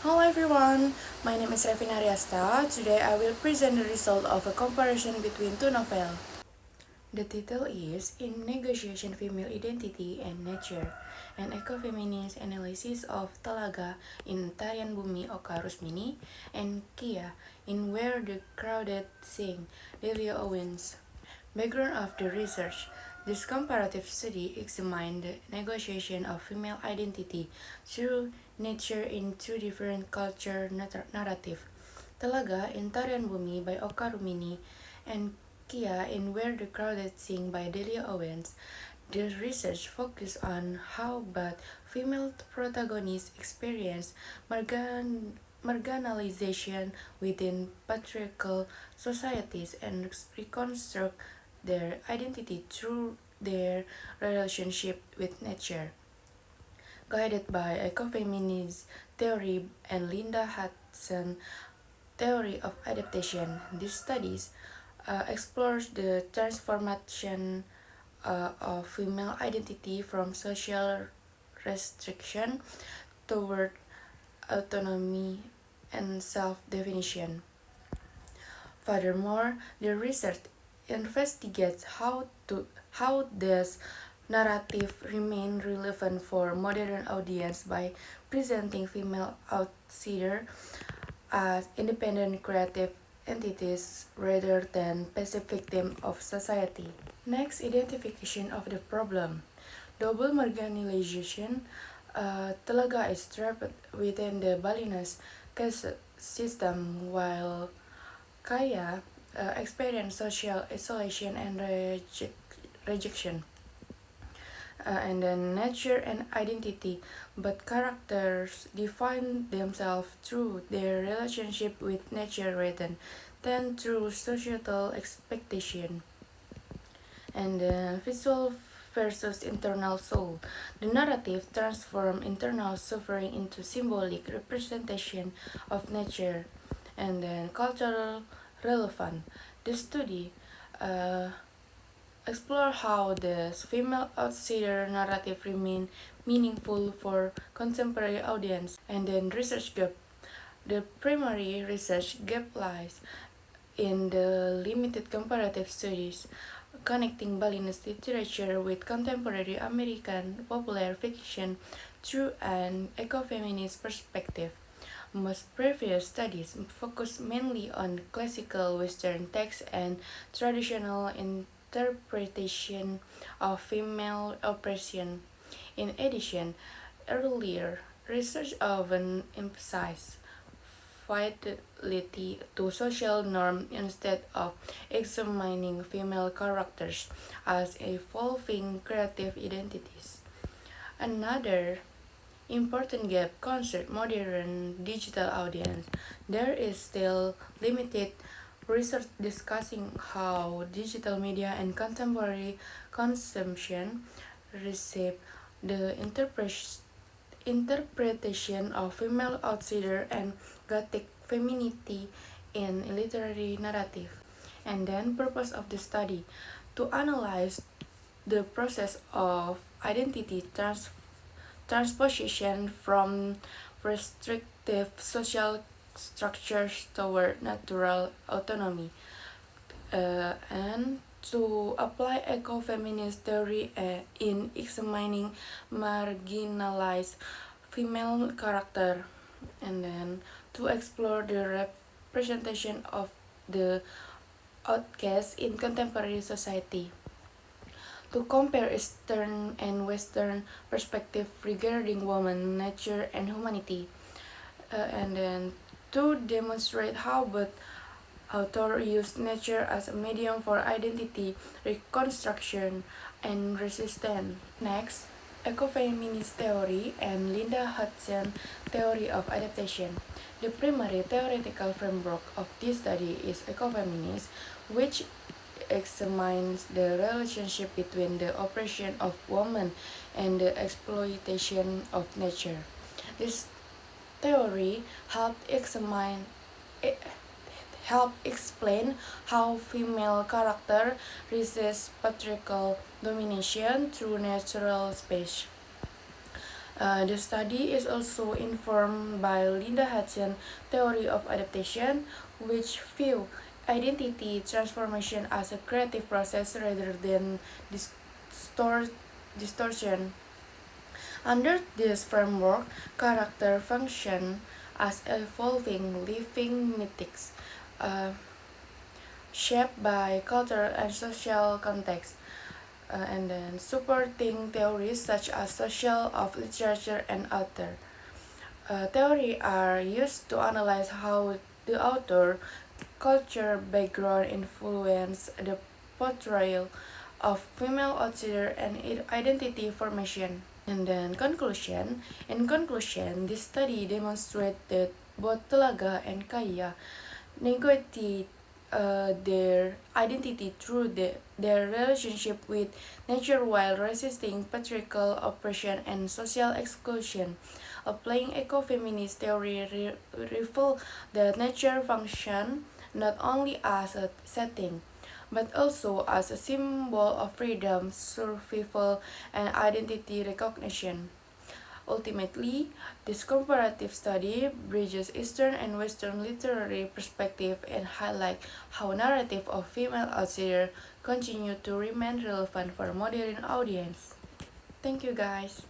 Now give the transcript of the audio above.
Hello everyone, my name is Revina Ryastha. Today I will present the result of a comparison between two novels. The title is In Negotiation Female Identity and Nature, an ecofeminist analysis of Talaga in Tarian Bumi Oka Rusmini and Kia in Where the Crowded Sing, Delia Owens. Background of the research. This comparative study examined the negotiation of female identity through nature in two different culture narratives. Talaga in Tarian Bumi by Oka Rumini and Kia in Where the Crowded Sing by Delia Owens. The research focused on how both female protagonists experience marginalization within patriarchal societies and reconstruct their identity through their relationship with nature. Guided by ecofeminist theory and Linda Hudson theory of adaptation, these studies explores the transformation of female identity from social restriction toward autonomy and self-definition. Furthermore, the research investigates how does narrative remain relevant for modern audience by presenting female outsider as independent creative entities rather than passive victims of society. Next, identification of the problem. Double marginalization. Talaga is trapped within the Balinese caste system while Kaya experience social isolation and rejection. And then nature and identity, but characters define themselves through their relationship with nature rather than through societal expectation. And then visual versus internal soul. The narrative transforms internal suffering into symbolic representation of nature. And then cultural relevant. The study uh, explore how the female outsider narrative remain meaningful for contemporary audience. And then research gap. The primary research gap lies in the limited comparative studies connecting Balinese literature with contemporary American popular fiction through an ecofeminist perspective. Most previous studies focus mainly on classical Western texts and traditional interpretation of female oppression. In addition, earlier research often emphasized fidelity to social norms instead of examining female characters as evolving creative identities. Another important gap concerns modern digital audience. There is still limited research discussing how digital media and contemporary consumption reshape the interpretation of female outsider and Gothic femininity in literary narrative. And then purpose of the study to analyze the process of identity transposition from restrictive social structures toward natural autonomy, and to apply ecofeminist theory in examining marginalized female character, and then to explore the representation of the outcast in contemporary society, to compare Eastern and Western perspective regarding woman, nature, and humanity, and then to demonstrate how both authors use nature as a medium for identity reconstruction and resistance. Next, ecofeminist theory and Linda Hudson theory of adaptation. The primary theoretical framework of this study is ecofeminism, which examines the relationship between the oppression of women and the exploitation of nature. This theory help explain how female character resist patriarchal domination through natural space. The study is also informed by Linda Hudson's theory of adaptation, which view identity transformation as a creative process rather than distor- distortion. Under this framework, character function as evolving living mythics, uh, shaped by culture and social context, and then supporting theories such as social of literature and author. Theory are used to analyze how the author culture background influence the portrayal of female outsider and identity formation. And then in conclusion, this study demonstrates that both Telaga and Kaya negotiate their identity through their relationship with nature while resisting patriarchal oppression and social exclusion. Applying ecofeminist theory reveals that nature function not only as a setting, but also as a symbol of freedom, survival, and identity recognition. Ultimately, this comparative study bridges Eastern and Western literary perspective and highlight how narrative of female outsider continue to remain relevant for modern audience. Thank you guys.